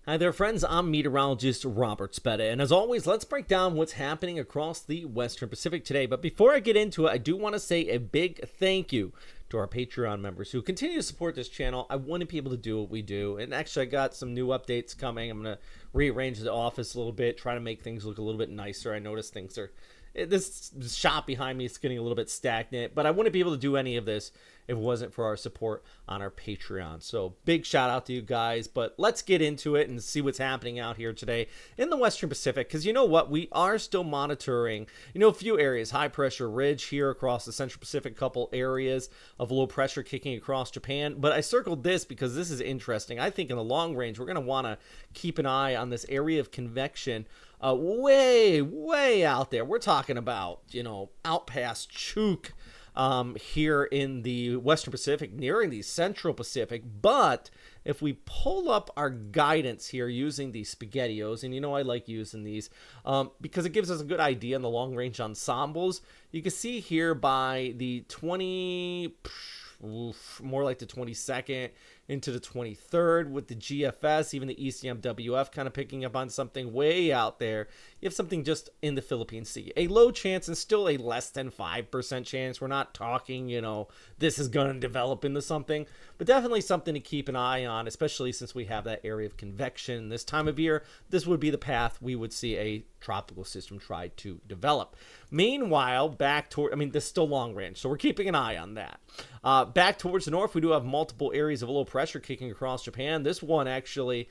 Hi there, friends. I'm meteorologist Robert Spetta, and as always, let's break down what's happening across the Western Pacific today. But before I get into it, I do want to say a big thank you to our Patreon members who continue to support this channel. I wouldn't be able to do what we do, and actually, I got some new updates coming. I'm going to rearrange the office a little bit, try to make things look a little bit nicer. I noticed things are this shop behind me is getting a little bit stagnant, but I wouldn't be able to do any of this if it wasn't for our support on our Patreon. So big shout out to you guys, but let's get into it and see what's happening out here today in the Western Pacific, because you know what, we are still monitoring a few areas. High pressure ridge here across the Central Pacific, couple areas of low pressure kicking across Japan, but I circled this because this is interesting. I think in the long range we're going to want to keep an eye on this area of convection way out there. We're talking about, out past Chuuk here in the Western Pacific, nearing the Central Pacific. But if we pull up our guidance here using these SpaghettiOs, and I like using these because it gives us a good idea on the long range ensembles. You can see here by the more like the 22nd into the 23rd with the GFS, even the ECMWF kind of picking up on something way out there. You have something just in the Philippine Sea. A low chance and still a less than 5% chance. We're not talking, this is going to develop into something, but definitely something to keep an eye on, especially since we have that area of convection this time of year. This would be the path we would see a tropical system try to develop. Meanwhile, back toward, this is still long range, so we're keeping an eye on that. Back towards the north, we do have multiple areas of low pressure kicking across Japan. This one actually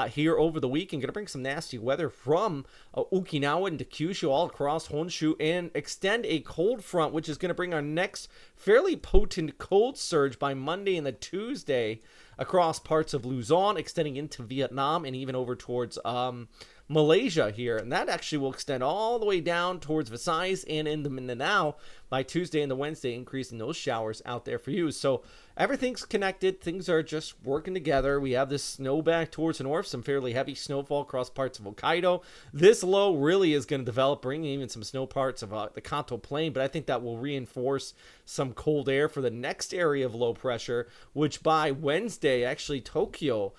here over the weekend going to bring some nasty weather from Okinawa into Kyushu all across Honshu and extend a cold front, which is going to bring our next fairly potent cold surge by Monday and the Tuesday across parts of Luzon, extending into Vietnam and even over towards Malaysia here, and that actually will extend all the way down towards Visayas and into Mindanao by Tuesday and the Wednesday, increasing those showers out there for you. So everything's connected. Things are just working together. We have this snow back towards the north, some fairly heavy snowfall across parts of Hokkaido. This low really is going to develop, bringing even some snow parts of the Kanto Plain, but I think that will reinforce some cold air for the next area of low pressure, which by Wednesday, actually Tokyo,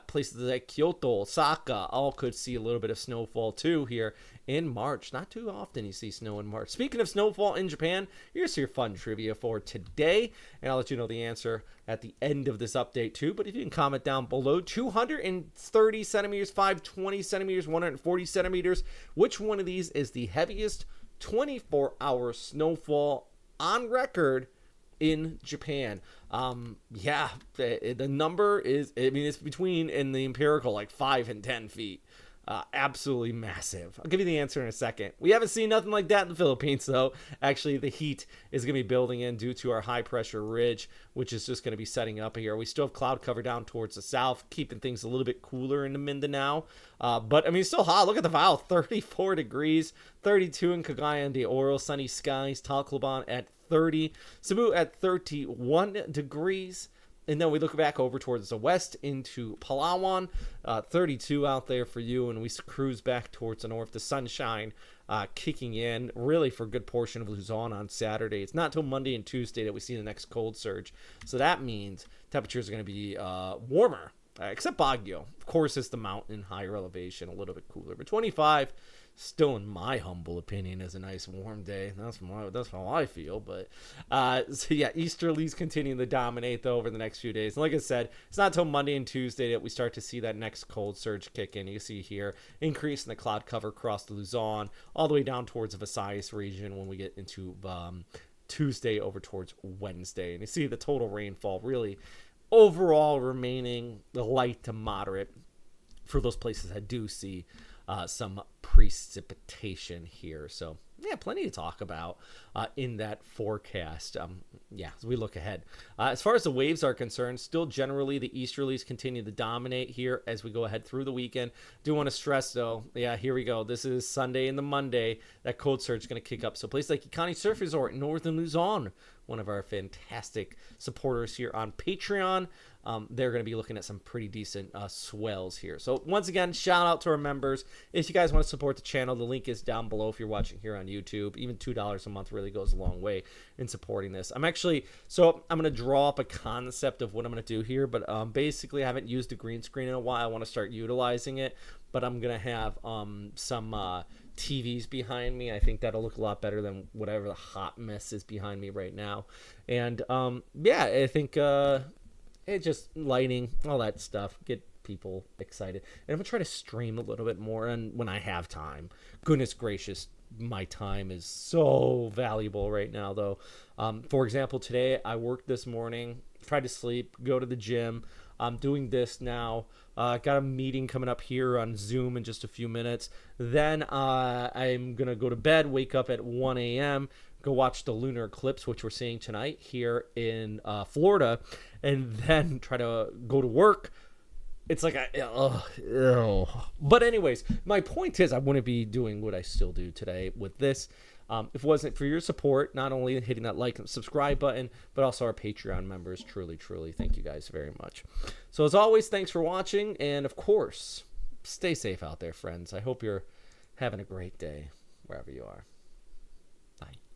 places like Kyoto, Osaka, all could see a little bit of snowfall too here in March. Not too often you see snow in March. Speaking of snowfall in Japan, here's your fun trivia for today, and I'll let you know the answer at the end of this update too. But if you can comment down below, 230 centimeters, 520 centimeters, 140 centimeters, which one of these is the heaviest 24-hour snowfall on record in Japan? The number is, it's between, in the empirical, like 5 and 10 feet. Absolutely massive. I'll give you the answer in a second. We haven't seen nothing like that in the Philippines, though. Actually, the heat is going to be building in due to our high pressure ridge, which is just going to be setting up here. We still have cloud cover down towards the south, keeping things a little bit cooler in the Mindanao. But it's still hot. Look at the Val, 34 degrees, 32 in Cagayan de Oro, sunny skies, Tacloban at 30, Cebu at 31 degrees. And then we look back over towards the west into Palawan, 32 out there for you. And we cruise back towards the north. The sunshine kicking in really for a good portion of Luzon on Saturday. It's not till Monday and Tuesday that we see the next cold surge. So that means temperatures are going to be warmer, except Baguio. Of course, it's the mountain, higher elevation, a little bit cooler. But 25, still in my humble opinion, is a nice warm day. That's how I feel. But easterlies continue to dominate though over the next few days. And like I said, it's not until Monday and Tuesday that we start to see that next cold surge kick in. You see here increase in the cloud cover across the Luzon all the way down towards the Visayas region when we get into Tuesday over towards Wednesday. And you see the total rainfall really overall remaining light to moderate for those places that do see some precipitation here. So plenty to talk about in that forecast. As we look ahead. As far as the waves are concerned, still generally the easterlies continue to dominate here as we go ahead through the weekend. Do want to stress though, here we go. This is Sunday and the Monday. That cold surge is going to kick up. So places like Ikani Surf Resort, Northern Luzon, one of our fantastic supporters here on Patreon. They're going to be looking at some pretty decent swells here. So once again, shout out to our members. If you guys want to support the channel, the link is down below if you're watching here on YouTube. Even $2 a month really goes a long way in supporting this. I'm going to draw up a concept of what I'm going to do here, but basically I haven't used a green screen in a while. I want to start utilizing it, but I'm going to have some TVs behind me. I think that'll look a lot better than whatever the hot mess is behind me right now. And yeah, I think it just lighting, all that stuff, get people excited. And I'm gonna try to stream a little bit more, and when I have time. Goodness gracious, my time is so valuable right now, though. For example, today I worked this morning, tried to sleep, go to the gym. I'm doing this now. Got a meeting coming up here on Zoom in just a few minutes. Then I'm going to go to bed, wake up at 1 a.m., go watch the lunar eclipse, which we're seeing tonight here in Florida, and then try to go to work. It's like, but anyways, my point is I wouldn't be doing what I still do today with this if it wasn't for your support, not only hitting that like and subscribe button, but also our Patreon members. Truly, truly, thank you guys very much. So as always, thanks for watching, and of course, stay safe out there, friends. I hope you're having a great day wherever you are. Bye.